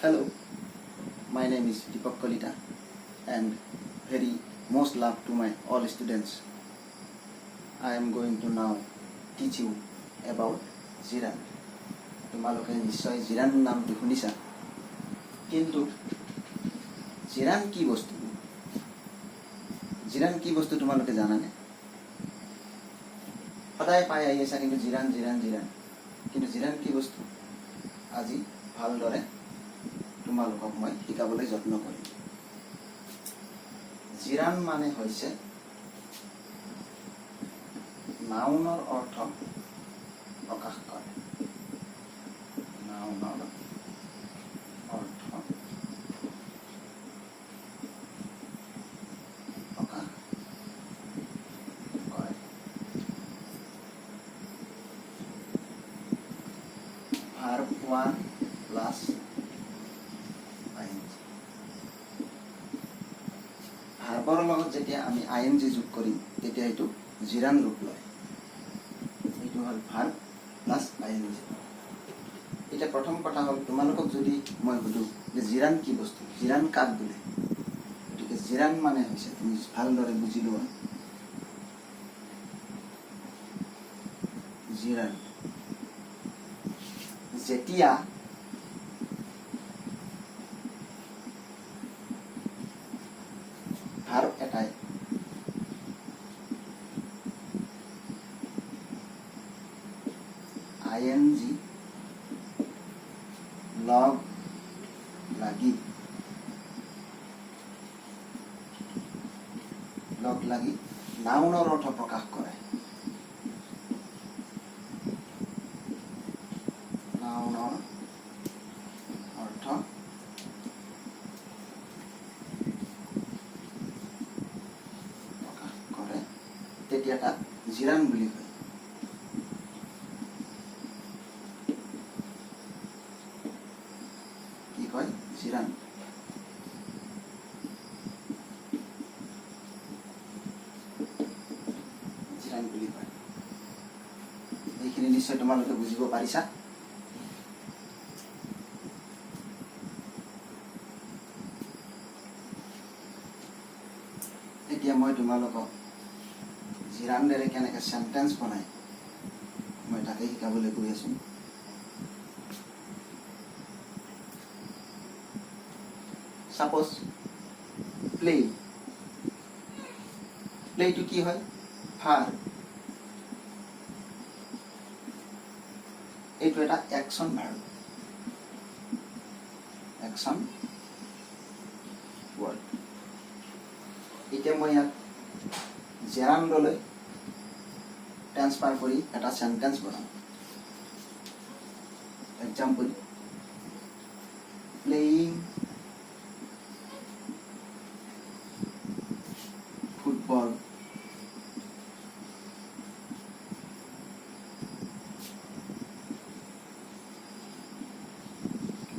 Hello, my name is Deepak Kalita and very most love to my all students. I am going to now teach you about জিৰাণ। তোমালোকে নিশ্চয় জিৰাণ নামটো শুনিছা, কিন্তু জিৰাণ কি বস্তু? জিৰাণ কি বস্তু তোমালোকে জানানে? সদায় পাই আহি আছা কিন্তু জিৰাণ জিৰাণ জিৰাণ, কিন্তু জিৰাণ কি বস্তু আজি ভালদৰে তোমালোকক মই শিকাবলৈ যত্ন কৰিম। জিৰাণ মানে হৈছে নাউনৰ অৰ্থ প্ৰকাশ কৰে। নাউনৰ অৰ্থ প্ৰকাশ কৰে। ভাৰ্ব 1 প্লাছ ভাৰ্বৰ লগত যেতিয়া আমি ING যোগ কৰিম তেতিয়া এইটো জিৰাণ ৰূপ লয়। এইটো হ'ল ভাৰ্ব প্লাছ ING। এতিয়া প্ৰথম কথা হ'ল, তোমালোকক যদি মই সুধোঁ যে জিৰাণ কি বস্তু, জিৰাণ কাক বোলে, গতিকে জিৰাণ মানে হৈছে, তুমি ভালদৰে বুজি লোৱা, জিৰাণ যেতিয়া ভাৰ্ব এটাই ING লগ লাগি নাউনৰ অৰ্থ প্ৰকাশ কৰে। নাউনৰ অৰ্থ প্ৰকাশ কৰে তেতিয়া তাক জিৰাণ বুলি কয়। কি কয়? জিৰাণ। জিৰাণ বুলি কয়। এইখিনি নিশ্চয় তোমালোকে বুজিব পাৰিছা। এতিয়া মই তোমালোকক জিৰাণেৰে কেনেকৈ চেণ্টেন্স বনাই মই তাকে শিকাবলৈ গৈ আছোঁ। সাপোজ প্লে, প্লেটো কি হয়? ভাৰ্ব। এইটো এটা একশ্যন ভাৰ্ব, একশ্যন ৱৰ্ড। এতিয়া মই ইয়াক জেৰাণ্ডলৈ ট্ৰান্সফাৰ কৰি এটা চেণ্টেন্স বনাম। Example, playing football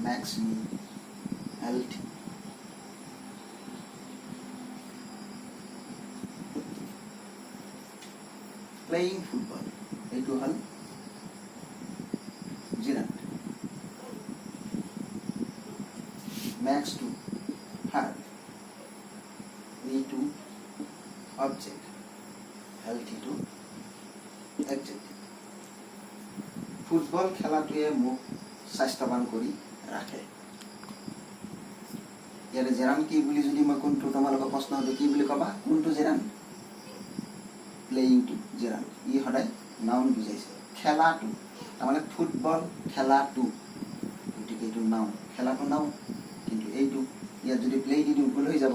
makes me healthy. Playing football, এইটো হ'ল জিৰাণ। makes to verb, me to object, healthy to adjective। Football খেলাটোৱে মোক স্বাস্থ্যৱান কৰি ৰাখে। ইয়াৰে জিৰাণ কি বুলি যদি মই কোনটো তোমালোকক প্ৰশ্ন সুধো, কি বুলি ক'বা? কোনটো জিৰাণ? প্লেয়িংটো জিৰাণ। ই সদায় নাউন বুজাইছে। খেলাটো তাৰমানে ফুটবল খেলাটো, গতিকে এইটো নাউন, খেলাটো নাউন, কিন্তু এইটো ইয়াত যদি প্লে দি দিওঁ ভুল হৈ যাব,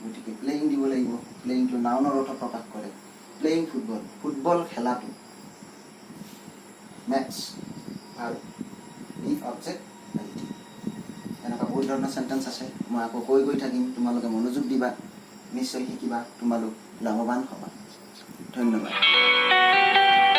গতিকে প্লেয়িং দিব লাগিব। প্লেয়িংটো নাউনৰ অৰ্থ প্ৰকাশ কৰে। প্লেয়িং ফুটবল, ফুটবল খেলাটো। মেক্স ভাৰ্ব, ই অবজেক্ট, এনেকুৱা বহুত ধৰণৰ চেণ্টেন্স আছে। মই আকৌ কৈ থাকিম, তোমালোকে মনোযোগ দিবা, নিশ্চয় শিকিবা, তোমালোক লাভৱান হ'বা। ধন্যবাদ।